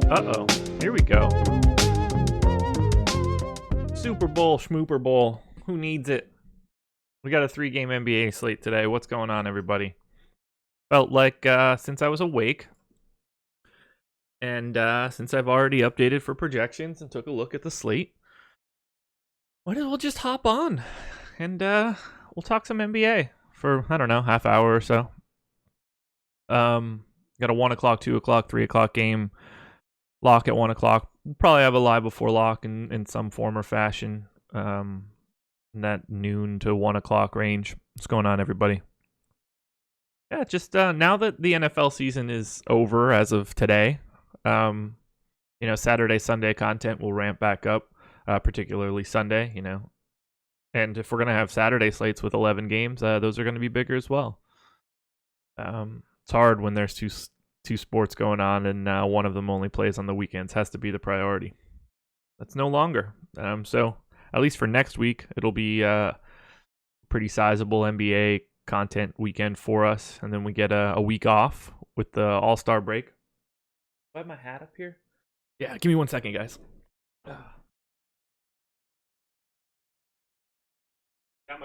Uh-oh. Here we go. Super Bowl, Schmooper Bowl. Who needs it? We got a 3-game NBA slate today. What's going on, everybody? Felt like since I was awake, and since I've already updated for projections and took a look at the slate, might as well just hop on and we'll talk some NBA for, I don't know, half hour or so. Got a 1 o'clock, 2 o'clock, 3 o'clock game. Lock at 1 o'clock. Probably have a live before lock in some form or fashion. In that noon to 1 o'clock range. What's going on, everybody? Yeah, just now that the NFL season is over as of today, Saturday, Sunday content will ramp back up, particularly Sunday, And if we're going to have Saturday slates with 11 games, those are going to be bigger as well. It's hard when there's two sports going on and one of them only plays on the weekends. Has to be the priority. That's no longer. So at least for next week, it'll be a pretty sizable NBA content weekend for us, and then we get a week off with the All-Star break. Do I have my hat up here? Yeah, give me 1 second, guys. Got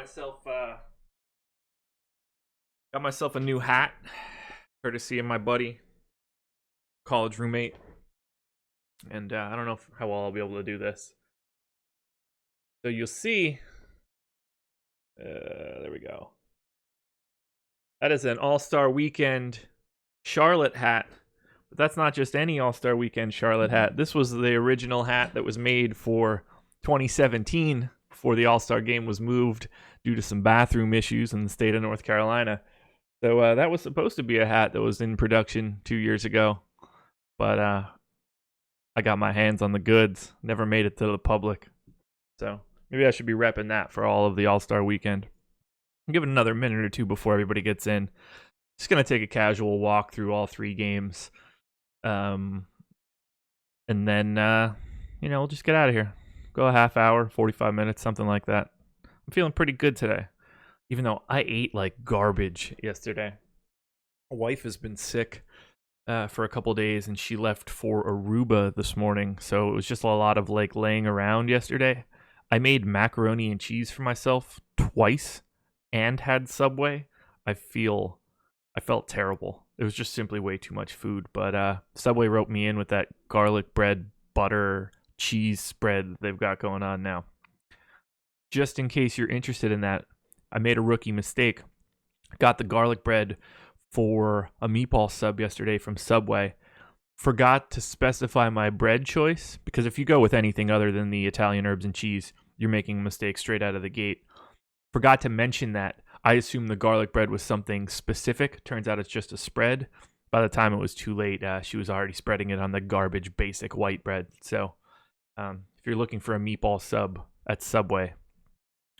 myself a new hat, courtesy of my buddy, college roommate, and I don't know how well I'll be able to do this. So you'll see, there we go. That is an All-Star Weekend Charlotte hat. But that's not just any All-Star Weekend Charlotte hat. This was the original hat that was made for 2017 before the All-Star game was moved due to some bathroom issues in the state of North Carolina. So that was supposed to be a hat that was in production 2 years ago. But I got my hands on the goods. Never made it to the public. So maybe I should be repping that for all of the All-Star Weekend. I'll give it another minute or two before everybody gets in. Just going to take a casual walk through all 3 games. And then, we'll just get out of here. Go a half hour, 45 minutes, something like that. I'm feeling pretty good today. Even though I ate like garbage yesterday. My wife has been sick for a couple days, and she left for Aruba this morning. So it was just a lot of like laying around yesterday. I made macaroni and cheese for myself twice and had Subway. I felt terrible. It was just simply way too much food. But Subway roped me in with that garlic bread, butter, cheese spread they've got going on now. Just in case you're interested in that, I made a rookie mistake. Got the garlic bread for a meatball sub yesterday from Subway. Forgot to specify my bread choice, because if you go with anything other than the Italian herbs and cheese, you're making a mistake straight out of the gate. Forgot to mention that. I assumed the garlic bread was something specific. Turns out it's just a spread. By the time it was too late, she was already spreading it on the garbage basic white bread. So if you're looking for a meatball sub at Subway,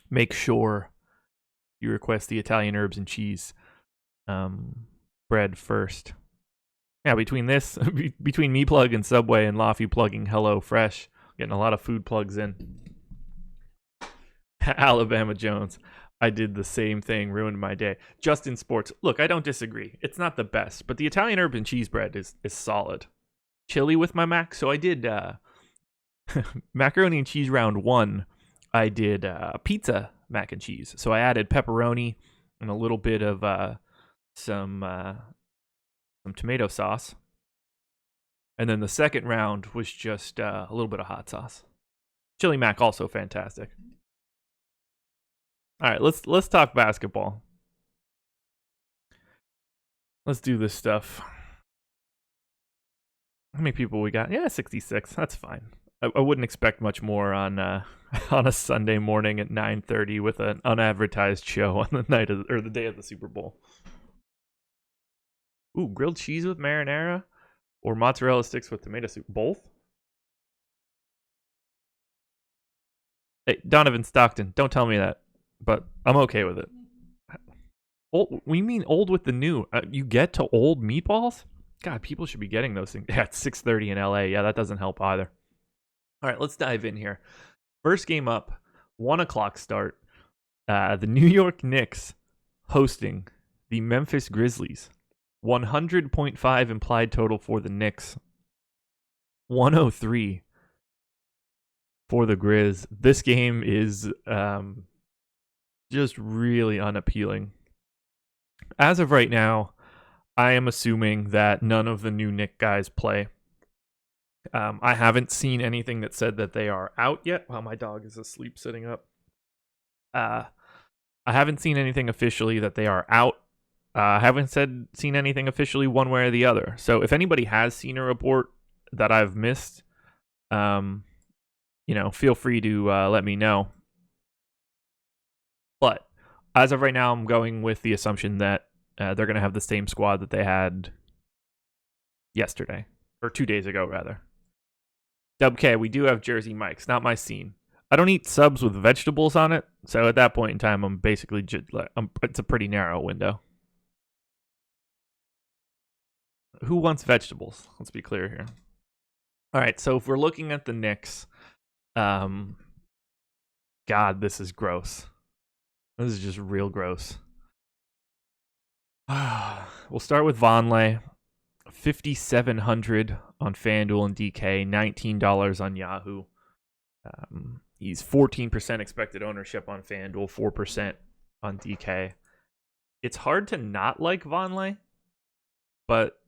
make sure you request the Italian herbs and cheese bread first. Yeah, between me plug and Subway and Laffy plugging Hello Fresh, getting a lot of food plugs in. Alabama Jones. I did the same thing, ruined my day. Justin Sports. Look, I don't disagree. It's not the best, but the Italian herb and cheese bread is solid. Chili with my mac. So I did macaroni and cheese round 1. I did pizza mac and cheese. So I added pepperoni and a little bit of some tomato sauce. And then the second round was just a little bit of hot sauce. Chili mac also fantastic. All right, let's talk basketball. Let's do this stuff. How many people we got? Yeah, 66. That's fine. I wouldn't expect much more on on a Sunday morning at 9:30 with an unadvertised show on the night of the day of the Super Bowl. Ooh, grilled cheese with marinara or mozzarella sticks with tomato soup. Both? Hey, Donovan Stockton, don't tell me that. But I'm okay with it. Old, we mean old with the new. You get to old meatballs? God, people should be getting those things. Yeah, it's 6:30 in LA. Yeah, that doesn't help either. All right, let's dive in here. First game up, 1 o'clock start. The New York Knicks hosting the Memphis Grizzlies. 100.5 implied total for the Knicks. 103 for the Grizz. This game is just really unappealing. As of right now, I am assuming that none of the new Nick guys play. I haven't seen anything that said that they are out yet. Wow, my dog is asleep sitting up. I haven't seen anything officially that they are out. I haven't seen anything officially one way or the other. So if anybody has seen a report that I've missed, feel free to let me know. But as of right now, I'm going with the assumption that they're going to have the same squad that they had yesterday, or 2 days ago, rather. WK, we do have Jersey Mike's, not my scene. I don't eat subs with vegetables on it, so at that point in time, I'm basically it's a pretty narrow window. Who wants vegetables? Let's be clear here. All right, so if we're looking at the Knicks, God, this is gross. This is just real gross. We'll start with Vonleh. 5,700 on FanDuel and DK, $19 on Yahoo. He's 14% expected ownership on FanDuel, 4% on DK. It's hard to not like Vonleh, but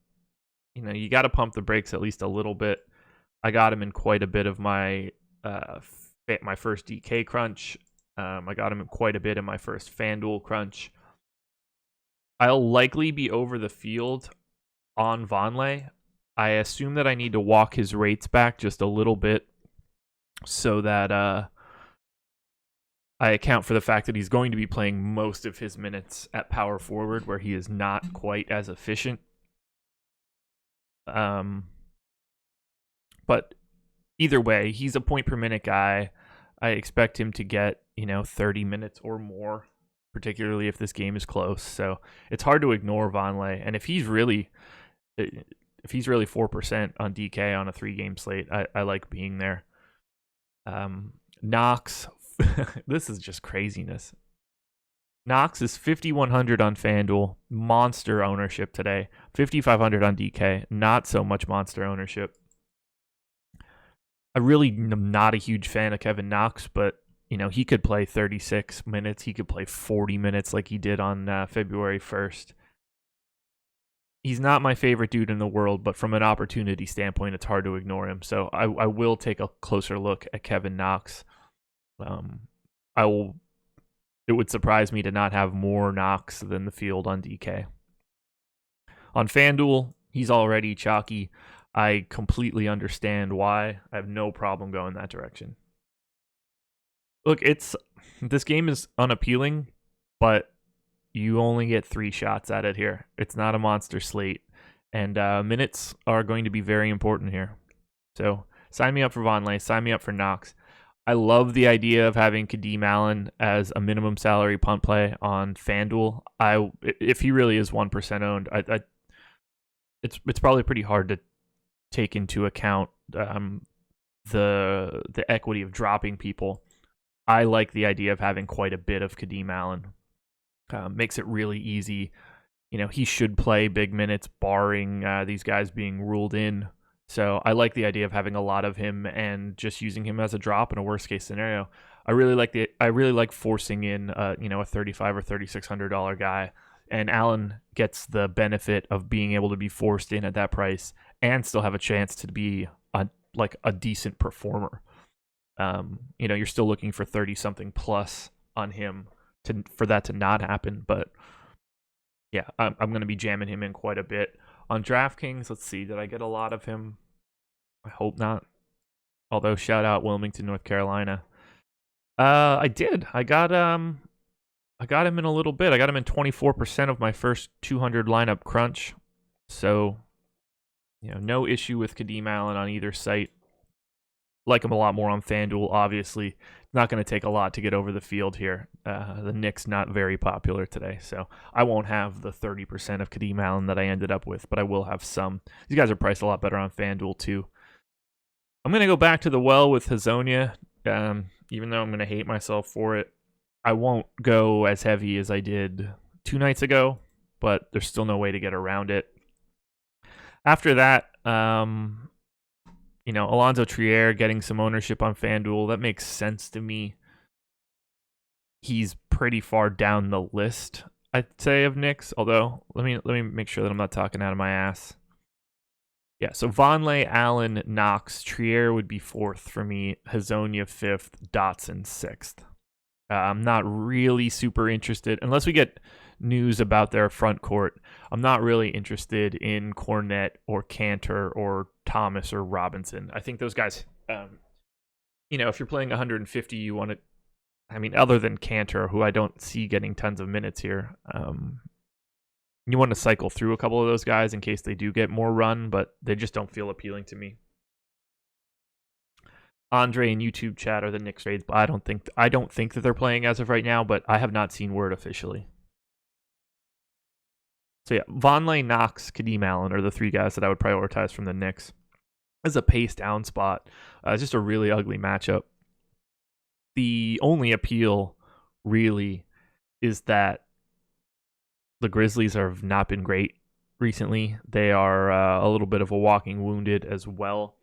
you got to pump the brakes at least a little bit. I got him in quite a bit of my first DK crunch. I got him in quite a bit in my first FanDuel crunch. I'll likely be over the field on Vonleh. I assume that I need to walk his rates back just a little bit so that I account for the fact that he's going to be playing most of his minutes at power forward, where he is not quite as efficient. But either way, he's a point per minute guy. I expect him to get 30 minutes or more, particularly if this game is close. So it's hard to ignore Vonleh. And if he's really 4% on DK on a 3-game slate, I like being there. Knox, this is just craziness. Knox is 5,100 on FanDuel, monster ownership today. 5,500 on DK, not so much monster ownership. I really am not a huge fan of Kevin Knox, but he could play 36 minutes. He could play 40 minutes like he did on February 1st. He's not my favorite dude in the world, but from an opportunity standpoint, it's hard to ignore him. So I will take a closer look at Kevin Knox. It would surprise me to not have more Knox than the field on DK. On FanDuel, he's already chalky. I completely understand why. I have no problem going that direction. Look, this game is unappealing, but you only get 3 shots at it here. It's not a monster slate, and minutes are going to be very important here. So sign me up for Vonleh. Sign me up for Knox. I love the idea of having Kadeem Allen as a minimum salary punt play on FanDuel. If he really is 1% owned, it's probably pretty hard to take into account the equity of dropping people. I like the idea of having quite a bit of Kadeem Allen. Makes it really easy. He should play big minutes, barring these guys being ruled in. So I like the idea of having a lot of him and just using him as a drop in a worst case scenario. I really like forcing in a $3,500 or $3,600 guy, and Allen gets the benefit of being able to be forced in at that price and still have a chance to be a decent performer. You're still looking for 30 something plus on him for that to not happen, but yeah, I'm going to be jamming him in quite a bit. On DraftKings, let's see, did I get a lot of him? I hope not. Although, shout out Wilmington, North Carolina. I did. I got him in a little bit. I got him in 24% of my first 200 lineup crunch. So, no issue with Kadeem Allen on either site. Like him a lot more on FanDuel, obviously. Not going to take a lot to get over the field here. The Knicks not very popular today, so I won't have the 30% of Kadeem Allen that I ended up with, but I will have some. These guys are priced a lot better on FanDuel, too. I'm going to go back to the well with Hazonia, even though I'm going to hate myself for it. I won't go as heavy as I did 2 nights ago, but there's still no way to get around it. After that, Alonzo Trier getting some ownership on FanDuel, that makes sense to me. He's pretty far down the list, I'd say, of Knicks. Although, let me make sure that I'm not talking out of my ass. Yeah, so Vonleh, Allen, Knox, Trier would be 4th for me. Hazonia 5th, Dotson 6th. I'm not really super interested, unless we get news about their front court. I'm not really interested in Cornette or Cantor or Thomas or Robinson. I think those guys, if you're playing 150, you want to, other than Cantor, who I don't see getting tons of minutes here, you want to cycle through a couple of those guys in case they do get more run, but they just don't feel appealing to me. Andre in YouTube chat are the Knicks trades, but I don't think that they're playing as of right now, but I have not seen word officially. So yeah, Vonleh, Knox, Kadeem Allen are the 3 guys that I would prioritize from the Knicks. As a pace down spot, it's just a really ugly matchup. The only appeal really is that the Grizzlies have not been great recently. They are a little bit of a walking wounded as well.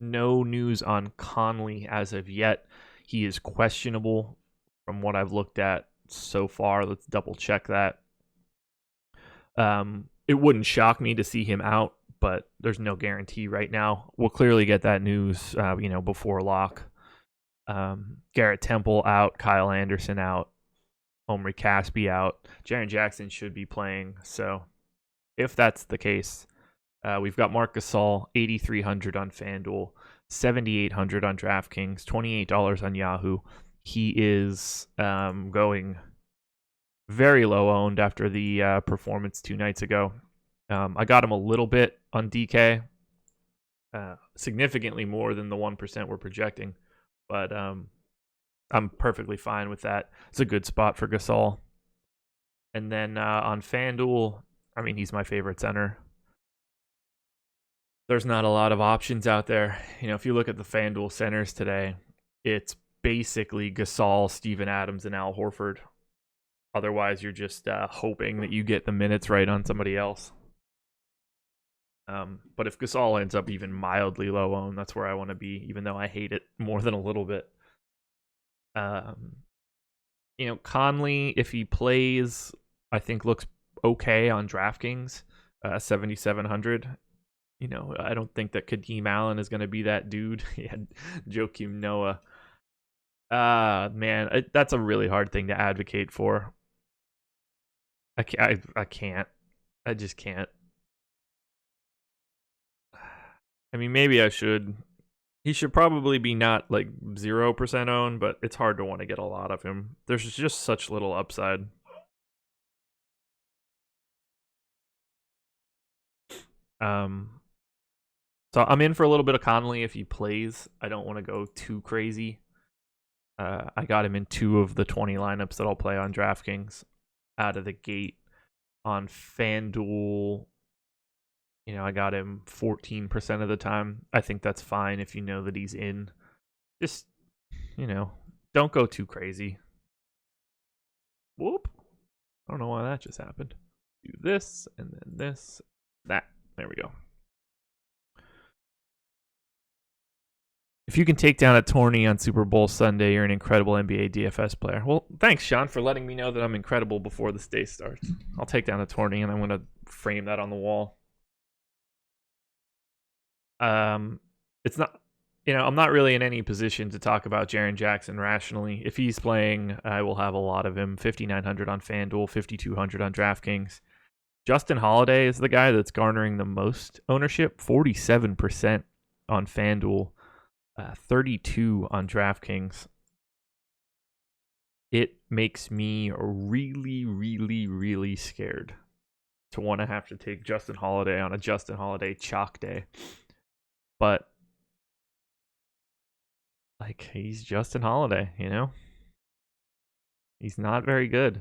No news on Conley as of yet. He is questionable from what I've looked at so far. Let's double check that. It wouldn't shock me to see him out, but there's no guarantee right now. We'll clearly get that news, before lock. Garrett Temple out, Kyle Anderson out, Omri Caspi out. Jaren Jackson should be playing. So if that's the case, we've got Marc Gasol, 8,300 on FanDuel, 7,800 on DraftKings, $28 on Yahoo. He is going very low owned after the performance 2 nights ago. I got him a little bit on DK, significantly more than the 1% we're projecting, but I'm perfectly fine with that. It's a good spot for Gasol. And then on FanDuel, he's my favorite center. There's not a lot of options out there. If you look at the FanDuel centers today, it's basically Gasol, Steven Adams, and Al Horford. Otherwise, you're just hoping that you get the minutes right on somebody else. But if Gasol ends up even mildly low owned, that's where I want to be, even though I hate it more than a little bit. Conley, if he plays, I think looks okay on DraftKings, 7,700. I don't think that Kadeem Allen is going to be that dude. He had Joakim Noah. Man, that's a really hard thing to advocate for. I can't. I just can't. Maybe I should. He should probably be not like 0% owned, but it's hard to want to get a lot of him. There's just such little upside. So I'm in for a little bit of Conley if he plays. I don't want to go too crazy. I got him in 2 of the 20 lineups that I'll play on DraftKings out of the gate. On FanDuel, I got him 14% of the time. I think that's fine if you know that he's in. Just, don't go too crazy. Whoop. I don't know why that just happened. Do this, and then this, that. There we go. If you can take down a tourney on Super Bowl Sunday, you're an incredible NBA DFS player. Well, thanks, Sean, for letting me know that I'm incredible before this day starts. I'll take down a tourney, and I'm going to frame that on the wall. It's not, I'm not really in any position to talk about Jaren Jackson rationally. If he's playing, I will have a lot of him. 5,900 on FanDuel, 5,200 on DraftKings. Justin Holiday is the guy that's garnering the most ownership, 47% on FanDuel. 32 on DraftKings. It makes me really, really, really scared to want to have to take Justin Holiday on a Justin Holiday chalk day. But, he's Justin Holiday, He's not very good.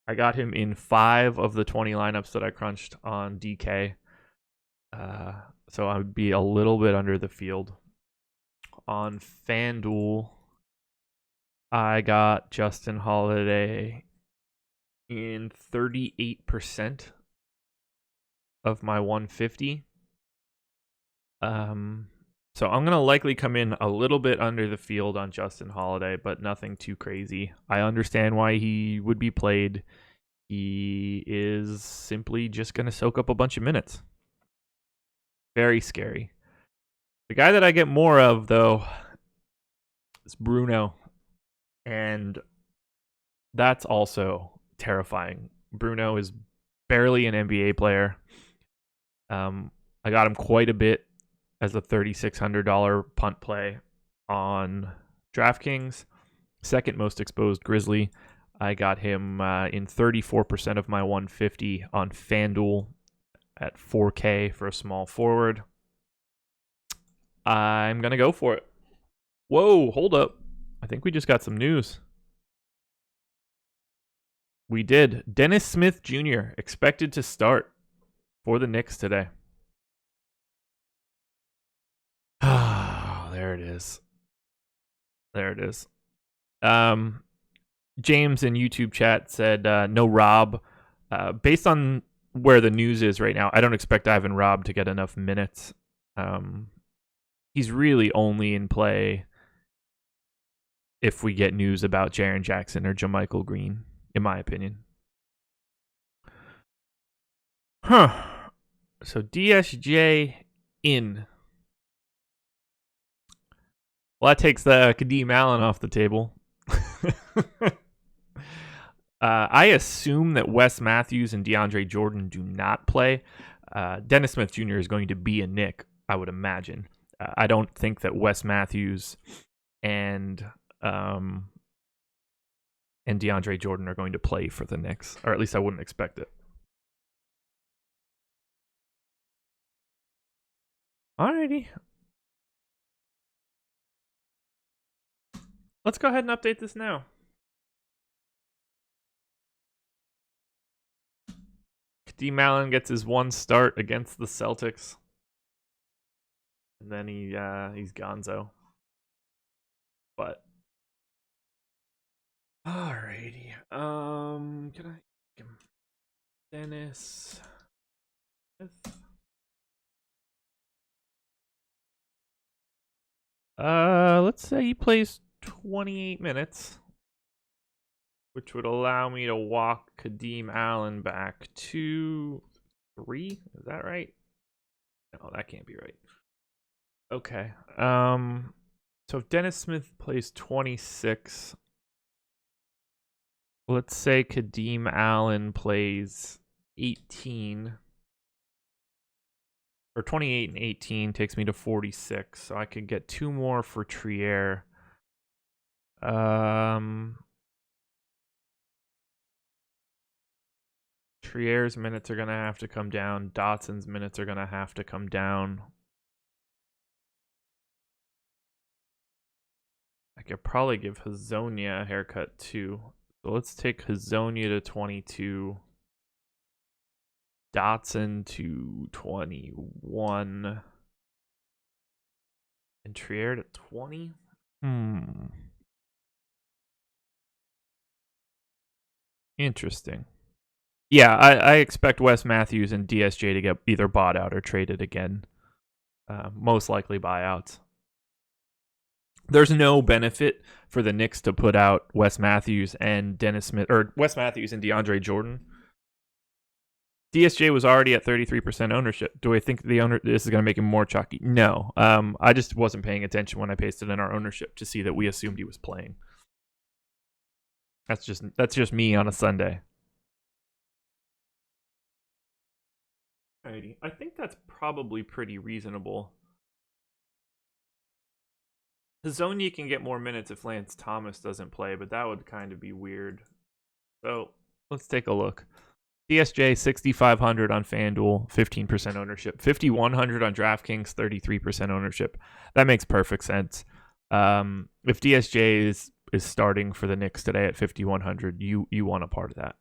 I got him in 5 of the 20 lineups that I crunched on DK. So I would be a little bit under the field. On FanDuel, I got Justin Holiday in 38% of my 150. So I'm going to likely come in a little bit under the field on Justin Holiday, but nothing too crazy. I understand why he would be played. He is simply just going to soak up a bunch of minutes. Very scary. The guy that I get more of, though, is Bruno. And that's also terrifying. Bruno is barely an NBA player. I got him quite a bit as a $3,600 punt play on DraftKings. Second most exposed Grizzly. I got him in 34% of my 150 on FanDuel at 4K for a small forward. I'm going to go for it. Whoa, hold up. I think we just got some news. We did. Dennis Smith Jr. expected to start for the Knicks today. There it is. There it is. James in YouTube chat said, no Rob. Based on where the news is right now, I don't expect Ivan Robb to get enough minutes. He's really only in play if we get news about Jaren Jackson or JaMychal Green, in my opinion. So DSJ in. Well, that takes the Kadeem Allen off the table. I assume that Wes Matthews and DeAndre Jordan do not play. Dennis Smith Jr. is going to be a Knick, I would imagine. I don't think that Wes Matthews and DeAndre Jordan are going to play for the Knicks, or at least I wouldn't expect it. Alrighty. Let's go ahead and update this now. Kadeem Allen gets his one start against the Celtics. And then he's gonzo. But alrighty. Can I Dennis Smith? Let's say he plays 28 minutes, which would allow me to walk Kadeem Allen back to 3. Is that right? No, that can't be right. Okay. So if Dennis Smith plays 26, let's say Kadeem Allen plays 18. Or 28 and 18 takes me to 46. So I could get 2 more for Trier. Trier's minutes are going to have to come down. Dotson's minutes are going to have to come down. I could probably give Hazonia a haircut too. So let's take Hazonia to 22. Dotson to 21. And Trier to 20? Interesting. Yeah, I expect Wes Matthews and DSJ to get either bought out or traded again. Most likely buyouts. There's no benefit for the Knicks to put out Wes Matthews and Dennis Smith, or Wes Matthews and DeAndre Jordan. DSJ was already at 33% ownership. Do I think this is going to make him more chalky? No. I just wasn't paying attention when I pasted in our ownership to see that we assumed he was playing. That's just me on a Sunday. Alrighty. I think that's probably pretty reasonable. Hazonia can get more minutes if Lance Thomas doesn't play, but that would kind of be weird. So let's take a look. DSJ 6,500 on FanDuel, 15% ownership. 5,100 on DraftKings, 33% ownership. That makes perfect sense. If DSJ is starting for the Knicks today at 5,100, you want a part of that.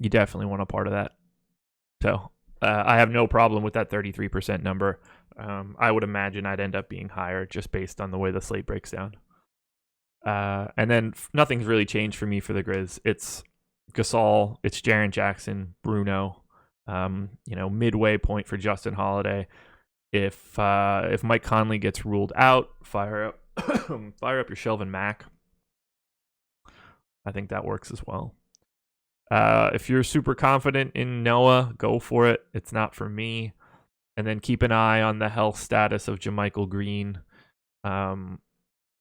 You definitely want a part of that. So I have no problem with that 33% number. I would imagine I'd end up being higher just based on the way the slate breaks down. And then nothing's really changed for me for the Grizz. It's Gasol, it's Jaren Jackson, Bruno, midway point for Justin Holiday. If Mike Conley gets ruled out, fire up fire up your Shelvin Mack. I think that works as well. If you're super confident in Noah, go for it. It's not for me. And then keep an eye on the health status of JaMychal Green.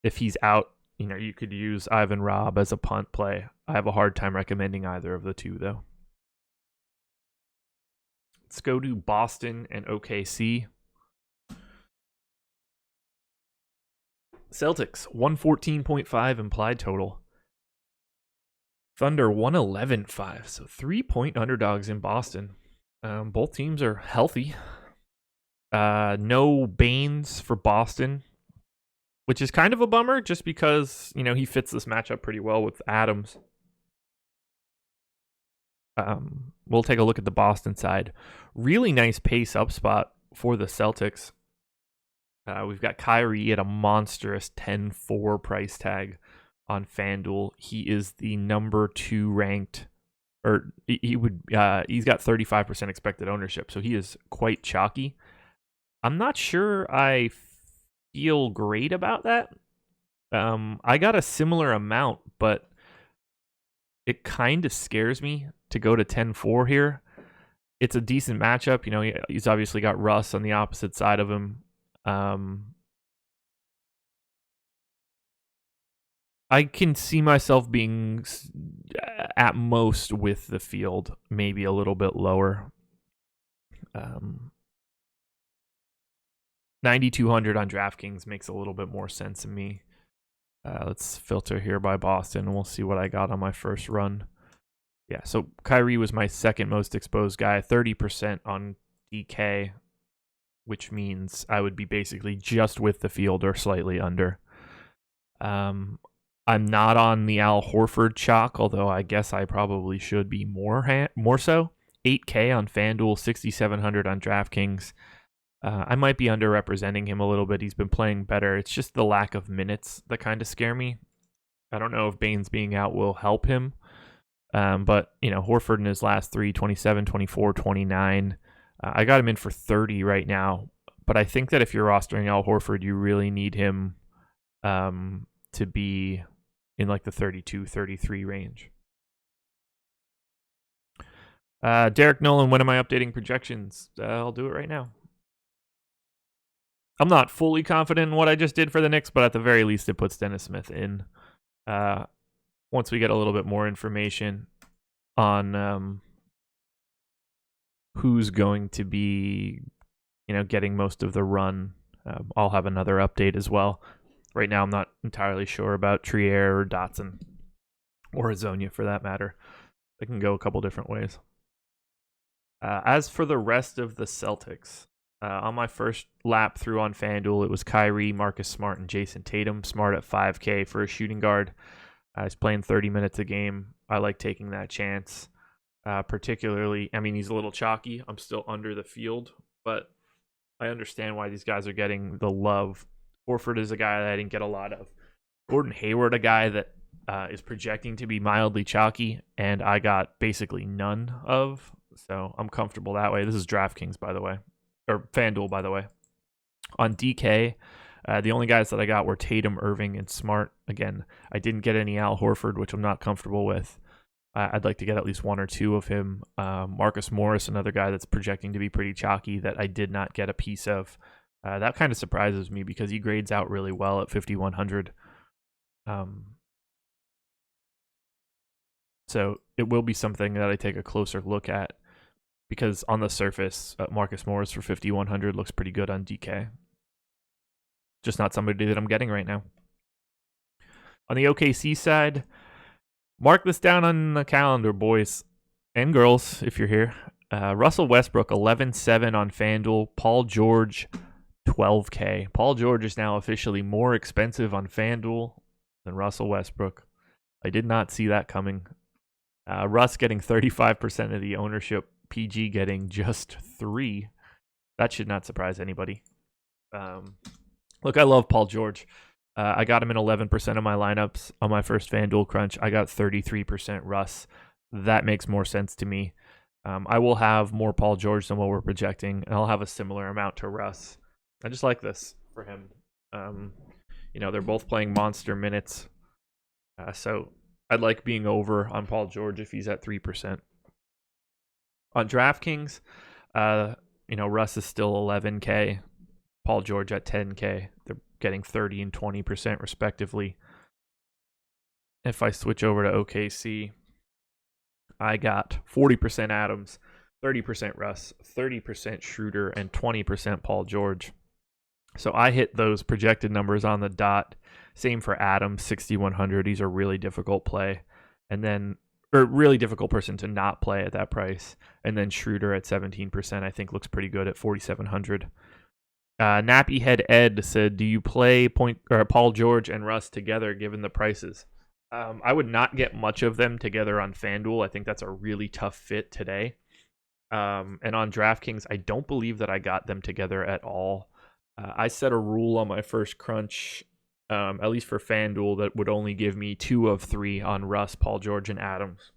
If he's out, you could use Ivan Rabb as a punt play. I have a hard time recommending either of the two, though. Let's go to Boston and OKC. Celtics, 114.5 implied total. Thunder, 111.5. So 3-point underdogs in Boston. Both teams are healthy. No Baines for Boston, which is kind of a bummer just because, he fits this matchup pretty well with Adams. We'll take a look at the Boston side. Really nice pace up spot for the Celtics. We've got Kyrie at a monstrous 10-4 price tag on FanDuel. He is the number 2 ranked, or he's got 35% expected ownership, so he is quite chalky. I'm not sure I feel great about that. I got a similar amount, but it kind of scares me to go to 10-4 here. It's a decent matchup. He's obviously got Russ on the opposite side of him. I can see myself being at most with the field, maybe a little bit lower. 9,200 on DraftKings makes a little bit more sense to me. Let's filter here by Boston, and we'll see what I got on my first run. Yeah, so Kyrie was my second most exposed guy, 30% on DK, which means I would be basically just with the field or slightly under. I'm not on the Al Horford chalk, although I guess I probably should be more so. 8K on FanDuel, 6,700 on DraftKings. I might be underrepresenting him a little bit. He's been playing better. It's just the lack of minutes that kind of scare me. I don't know if Baines being out will help him. But, Horford in his last 3, 27, 24, 29. I got him in for 30 right now. But I think that if you're rostering Al Horford, you really need him to be in like the 32, 33 range. Derek Nolan, when am I updating projections? I'll do it right now. I'm not fully confident in what I just did for the Knicks, but at the very least, it puts Dennis Smith in. Once we get a little bit more information on who's going to be, getting most of the run, I'll have another update as well. Right now, I'm not entirely sure about Trier or Dotson or Azonia for that matter. They can go a couple different ways. As for the rest of the Celtics, on my first lap through on FanDuel, it was Kyrie, Marcus Smart, and Jason Tatum. Smart at 5K for a shooting guard. He's playing 30 minutes a game. I like taking that chance. Particularly, he's a little chalky. I'm still under the field, but I understand why these guys are getting the love. Horford is a guy that I didn't get a lot of. Gordon Hayward, a guy that is projecting to be mildly chalky, and I got basically none of. So I'm comfortable that way. This is DraftKings, by the way. Or FanDuel, by the way. On DK, the only guys that I got were Tatum, Irving, and Smart. Again, I didn't get any Al Horford, which I'm not comfortable with. I'd like to get at least one or two of him. Marcus Morris, another guy that's projecting to be pretty chalky that I did not get a piece of. That kind of surprises me because he grades out really well at 5,100. So it will be something that I take a closer look at because on the surface, Marcus Morris for 5,100 looks pretty good on DK. Just not somebody that I'm getting right now. On the OKC side, mark this down on the calendar, boys and girls, if you're here. Russell Westbrook, 11-7 on FanDuel. Paul George, 12K. Paul George is now officially more expensive on FanDuel than Russell Westbrook. I did not see that coming. Russ getting 35% of the ownership. PG getting just 3. That should not surprise anybody. Look, I love Paul George. I got him in 11% of my lineups on my first FanDuel crunch. I got 33% Russ. That makes more sense to me. I will have more Paul George than what we're projecting, and I'll have a similar amount to Russ. I just like this for him. They're both playing monster minutes, so I'd like being over on Paul George if he's at 3%. On DraftKings, Russ is still 11K, Paul George at 10K. They're getting 30 and 20% respectively. If I switch over to OKC, I got 40% Adams, 30% Russ, 30% Schroeder, and 20% Paul George. So I hit those projected numbers on the dot. Same for Adams, 6,100. He's a really difficult play. And then, or really difficult person to not play at that price. And then Schroeder at 17%, I think looks pretty good at 4,700. Nappy Head Ed said, do you play Paul George and Russ together given the prices? I would not get much of them together on FanDuel. I think that's a really tough fit today. And on DraftKings, I don't believe that I got them together at all. I set a rule on my first crunch, at least for FanDuel, that would only give me 2 of 3 on Russ, Paul George, and Adams.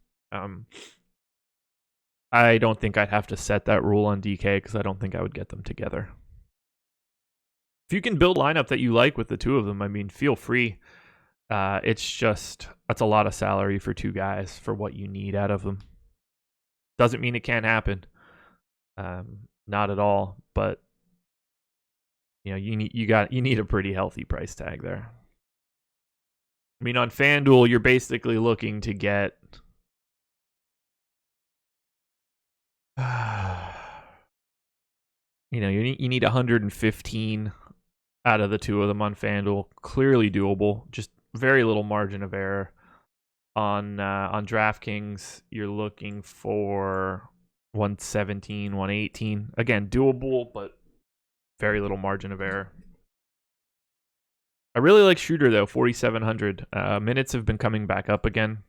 I don't think I'd have to set that rule on DK because I don't think I would get them together. If you can build lineup that you like with the 2 of them, I mean, feel free. It's just, that's a lot of salary for 2 guys for what you need out of them. Doesn't mean it can't happen. Not at all, but you need a pretty healthy price tag there. I mean, on FanDuel, you're basically looking to get you need 115 out of the 2 of them on FanDuel. Clearly doable. Just very little margin of error. On DraftKings, you're looking for 117, 118. Again, doable, but very little margin of error. I really like Schroeder, though, 4,700. Minutes have been coming back up again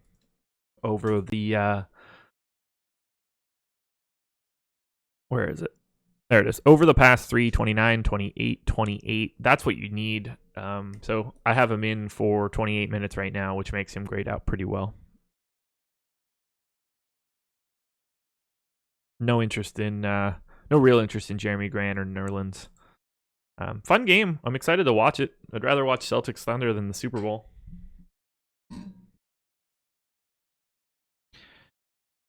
over the... where is it? There it is. Over the past 3, 29, 28, 28. That's what you need. So I have him in for 28 minutes right now, which makes him grade out pretty well. No real interest in Jeremy Grant or Nerlens. Fun game. I'm excited to watch it. I'd rather watch Celtics Thunder than the Super Bowl.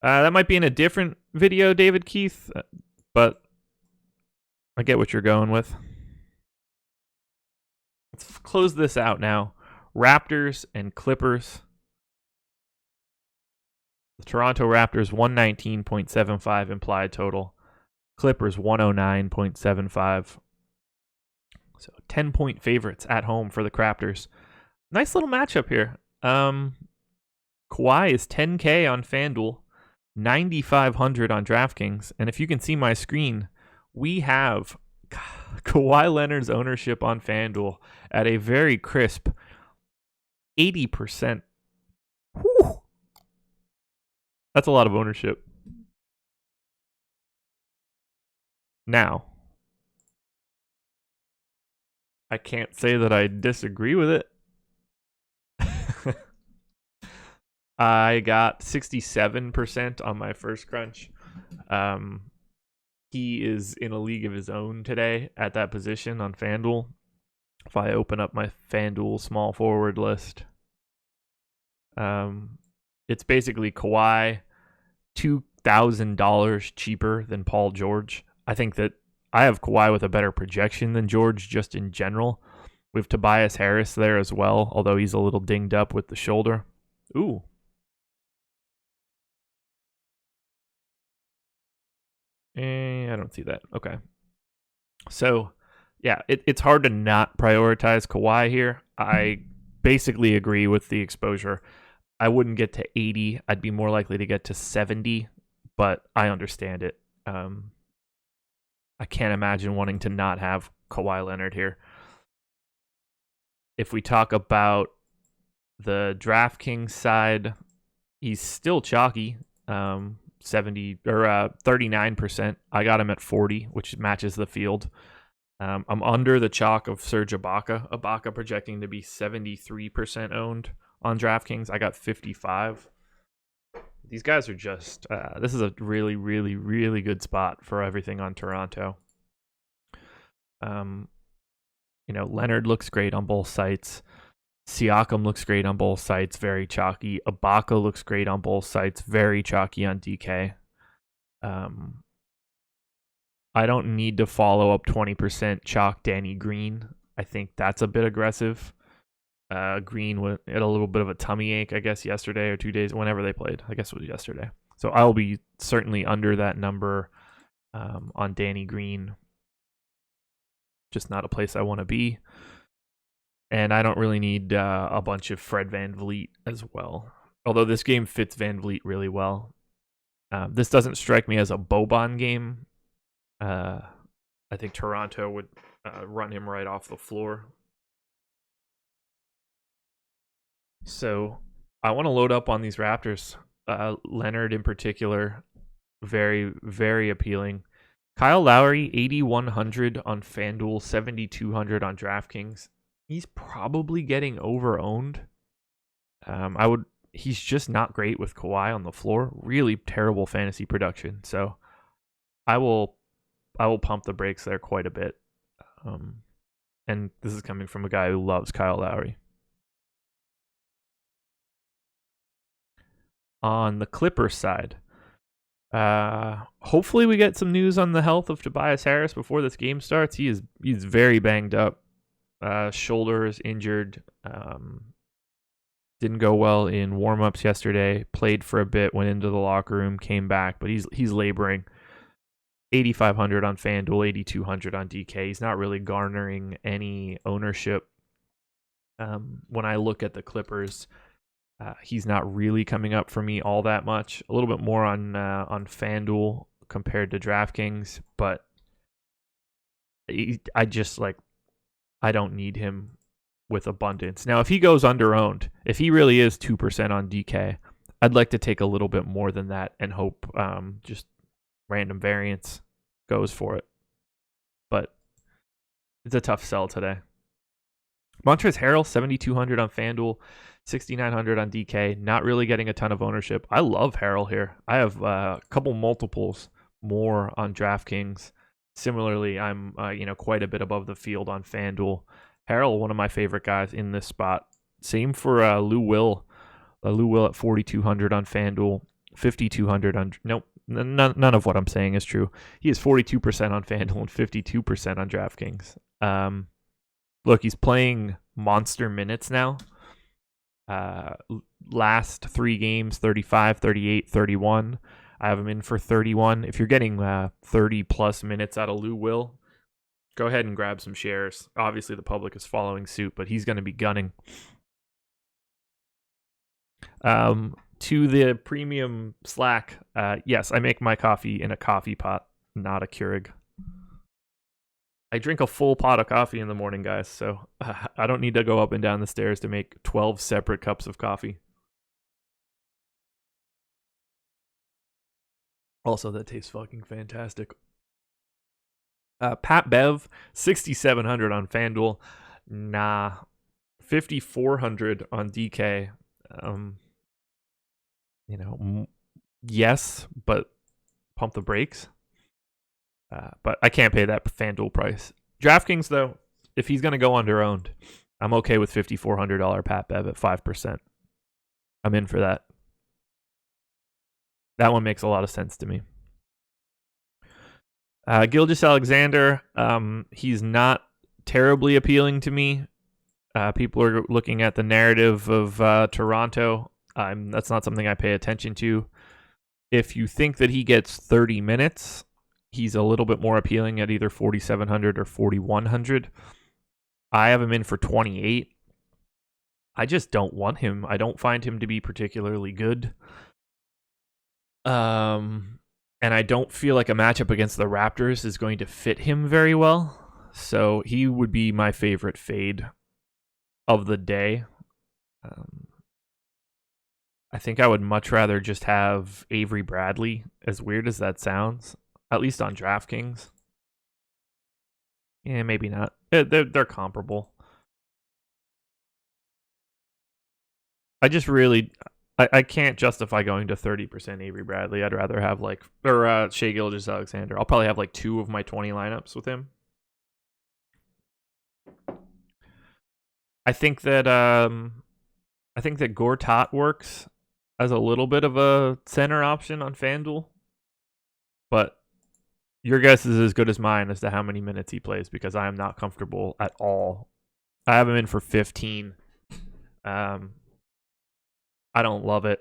That might be in a different video, David Keith, but I get what you're going with. Let's close this out now. Raptors and Clippers. The Toronto Raptors 119.75 implied total. Clippers 109.75. So 10-point favorites at home for the Raptors. Nice little matchup here. Kawhi is 10K on FanDuel, 9,500 on DraftKings, and if you can see my screen, we have Kawhi Leonard's ownership on FanDuel at a very crisp 80%. Whew. That's a lot of ownership. Now, I can't say that I disagree with it. I got 67% on my first crunch. He is in a league of his own today at that position on FanDuel. If I open up my FanDuel small forward list, it's basically Kawhi $2,000 cheaper than Paul George. I think that I have Kawhi with a better projection than George just in general. We have Tobias Harris there as well, although he's a little dinged up with the shoulder. Ooh. I don't see that. Okay. So, yeah, it's hard to not prioritize Kawhi here. I basically agree with the exposure. I wouldn't get to 80. I'd be more likely to get to 70, but I understand it. I can't imagine wanting to not have Kawhi Leonard here. If we talk about the DraftKings side, he's still chalky. 39%. I got him at 40, which matches the field. I'm under the chalk of Serge Ibaka. Ibaka projecting to be 73% owned on DraftKings. I got 55. These guys are just, this is a really, really, really good spot for everything on Toronto. Leonard looks great on both sites. Siakam looks great on both sites, very chalky. Ibaka looks great on both sites, very chalky on DK. I don't need to follow up 20% chalk Danny Green. I think that's a bit aggressive. Green had a little bit of a tummy ache, I guess, yesterday or 2 days, whenever they played. I guess it was yesterday. So I'll be certainly under that number on Danny Green. Just not a place I want to be. And I don't really need a bunch of Fred VanVleet as well. Although this game fits VanVleet really well. This doesn't strike me as a Boban game. I think Toronto would run him right off the floor. So I want to load up on these Raptors. Leonard in particular, very, very appealing. Kyle Lowry, 8,100 on FanDuel, 7,200 on DraftKings. He's probably getting over-owned. He's just not great with Kawhi on the floor. Really terrible fantasy production. So I will pump the brakes there quite a bit. And this is coming from a guy who loves Kyle Lowry. On the Clippers side, hopefully we get some news on the health of Tobias Harris before this game starts. He's very banged up. Shoulder is injured. Didn't go well in warm-ups yesterday. Played for a bit, went into the locker room, came back, but he's laboring. 8,500 on FanDuel, 8,200 on DK. He's not really garnering any ownership. When I look at the Clippers, he's not really coming up for me all that much. A little bit more on FanDuel compared to DraftKings, but I don't need him with abundance. Now, if he goes under-owned, if he really is 2% on DK, I'd like to take a little bit more than that and hope just random variance goes for it. But it's a tough sell today. Montrezl Harrell, 7,200 on FanDuel, 6,900 on DK. Not really getting a ton of ownership. I love Harrell here. I have a couple multiples more on DraftKings. Similarly, I'm quite a bit above the field on FanDuel. Harrell, one of my favorite guys in this spot. Same for Lou Will. Lou Will at 4,200 on FanDuel, 5,200 on... Nope, none of what I'm saying is true. He is 42% on FanDuel and 52% on DraftKings. Look, he's playing monster minutes now. Last 3 games, 35, 38, 31. I have him in for 31. If you're getting 30-plus minutes out of Lou Will, go ahead and grab some shares. Obviously, the public is following suit, but he's going to be gunning. To the premium Slack, yes, I make my coffee in a coffee pot, not a Keurig. I drink a full pot of coffee in the morning, guys, so I don't need to go up and down the stairs to make 12 separate cups of coffee. Also, that tastes fucking fantastic. Pat Bev, 6,700 on FanDuel. Nah. 5,400 on DK. Yes, but pump the brakes. But I can't pay that FanDuel price. DraftKings, though, if he's going to go under-owned, I'm okay with $5,400 Pat Bev at 5%. I'm in for that. That one makes a lot of sense to me. Gilgeous-Alexander, he's not terribly appealing to me. People are looking at the narrative of Toronto. That's not something I pay attention to. If you think that he gets 30 minutes, he's a little bit more appealing at either 4,700 or 4,100. I have him in for 28. I just don't want him. I don't find him to be particularly good. And I don't feel like a matchup against the Raptors is going to fit him very well. So he would be my favorite fade of the day. I think I would much rather just have Avery Bradley, as weird as that sounds, at least on DraftKings. Yeah, maybe not. They're comparable. I just really... I can't justify going to 30% Avery Bradley. I'd rather have Shea Gilgeous-Alexander. I'll probably have like 2 of my 20 lineups with him. I think that Gortat works as a little bit of a center option on FanDuel, but your guess is as good as mine as to how many minutes he plays, because I am not comfortable at all. I have him in for 15. I don't love it,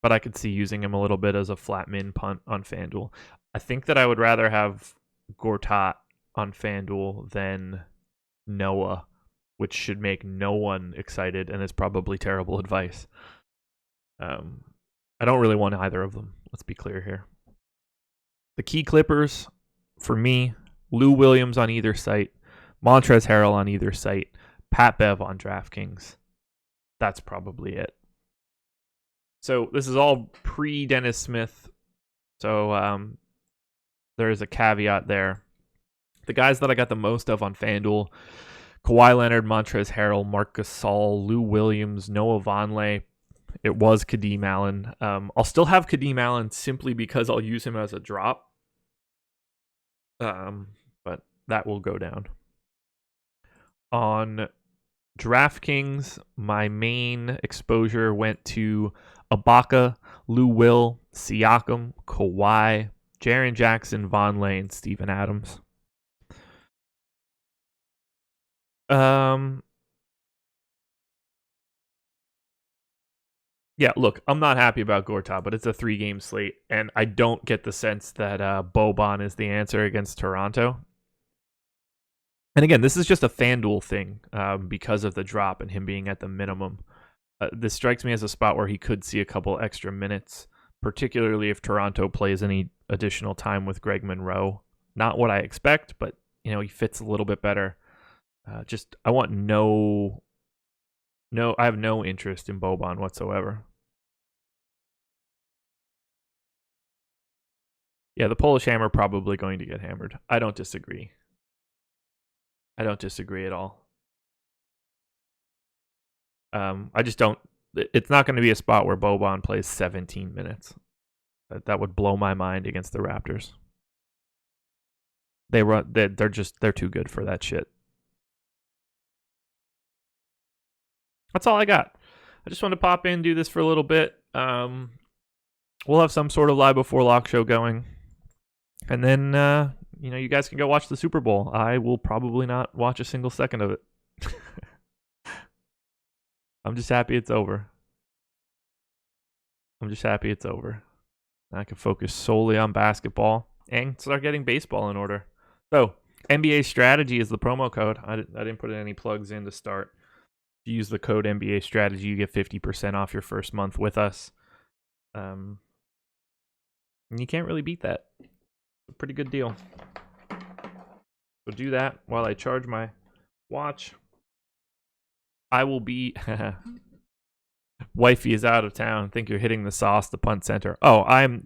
but I could see using him a little bit as a flat min punt on FanDuel. I think that I would rather have Gortat on FanDuel than Noah, which should make no one excited and is probably terrible advice. I don't really want either of them. Let's be clear here. The key Clippers, for me, Lou Williams on either site, Montrezl Harrell on either site, Pat Bev on DraftKings. That's probably it. So this is all pre-Dennis Smith. So there's a caveat there. The guys that I got the most of on FanDuel: Kawhi Leonard, Montrezl Harrell, Marc Gasol, Lou Williams, Noah Vonleh. It was Kadeem Allen. I'll still have Kadeem Allen simply because I'll use him as a drop. But that will go down. On DraftKings, my main exposure went to Ibaka, Lou Will, Siakam, Kawhi, Jaren Jackson, Vonleh, and Steven Adams. Yeah, look, I'm not happy about Gortat, but it's a 3-game slate, and I don't get the sense that Boban is the answer against Toronto. And again, this is just a FanDuel thing because of the drop and him being at the minimum. This strikes me as a spot where he could see a couple extra minutes, particularly if Toronto plays any additional time with Greg Monroe. Not what I expect, but he fits a little bit better. I want I have no interest in Boban whatsoever. Yeah, the Polish Hammer probably going to get hammered. I don't disagree. I don't disagree at all. I just don't. It's not going to be a spot where Boban plays 17 minutes. That would blow my mind against the Raptors. They're too good for that shit. That's all I got. I just wanted to pop in, do this for a little bit. We'll have some sort of live before lock show going, and then you guys can go watch the Super Bowl. I will probably not watch a single second of it. I'm just happy it's over. I can focus solely on basketball and start getting baseball in order. So, NBA Strategy is the promo code. I didn't put any plugs in to start. If you use the code NBA Strategy, you get 50% off your first month with us. And you can't really beat that. It's a pretty good deal. So do that while I charge my watch. I will be... Wifey is out of town. I think you're hitting the sauce, the punt center. Oh,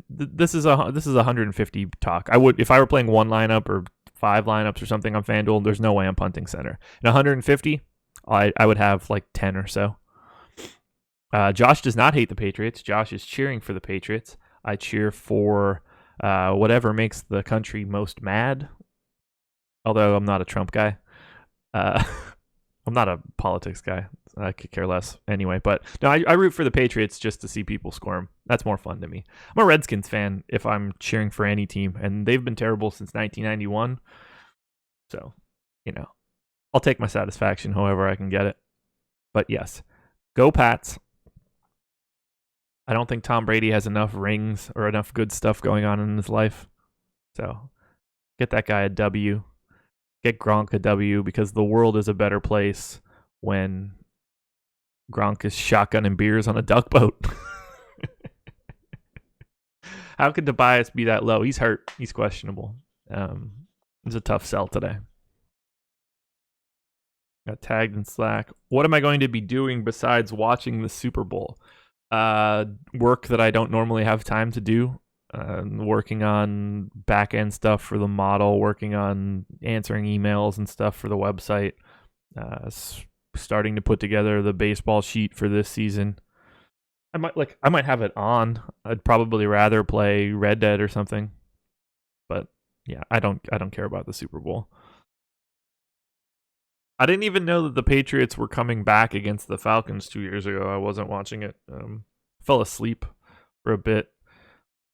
this is 150 talk. I would, if I were playing 1 lineup or 5 lineups or something on FanDuel, there's no way I'm punting center. In 150, I would have like 10 or so. Josh does not hate the Patriots. Josh is cheering for the Patriots. I cheer for whatever makes the country most mad. Although I'm not a Trump guy. I'm not a politics guy. I could care less anyway. But no, I root for the Patriots just to see people squirm. That's more fun to me. I'm a Redskins fan if I'm cheering for any team, and they've been terrible since 1991. So, I'll take my satisfaction however I can get it. But yes, go Pats. I don't think Tom Brady has enough rings or enough good stuff going on in his life. So, get that guy a W. Get Gronk a W, because the world is a better place when Gronk is shotgunning beers on a duck boat. How could Tobias be that low? He's hurt. He's questionable. It's a tough sell today. Got tagged in Slack. What am I going to be doing besides watching the Super Bowl? Work that I don't normally have time to do. Working on back-end stuff for the model, working on answering emails and stuff for the website, starting to put together the baseball sheet for this season. I might have it on. I'd probably rather play Red Dead or something. But yeah, I don't care about the Super Bowl. I didn't even know that the Patriots were coming back against the Falcons 2 years ago. I wasn't watching it. Fell asleep for a bit.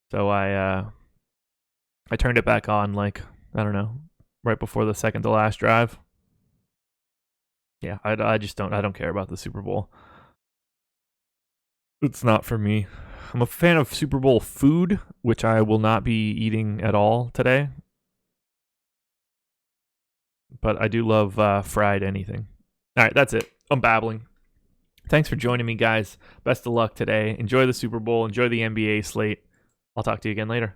So I turned it back on like, I don't know, right before the second to last drive. Yeah, I don't care about the Super Bowl. It's not for me. I'm a fan of Super Bowl food, which I will not be eating at all today. But I do love fried anything. All right, that's it. I'm babbling. Thanks for joining me, guys. Best of luck today. Enjoy the Super Bowl. Enjoy the NBA slate. I'll talk to you again later.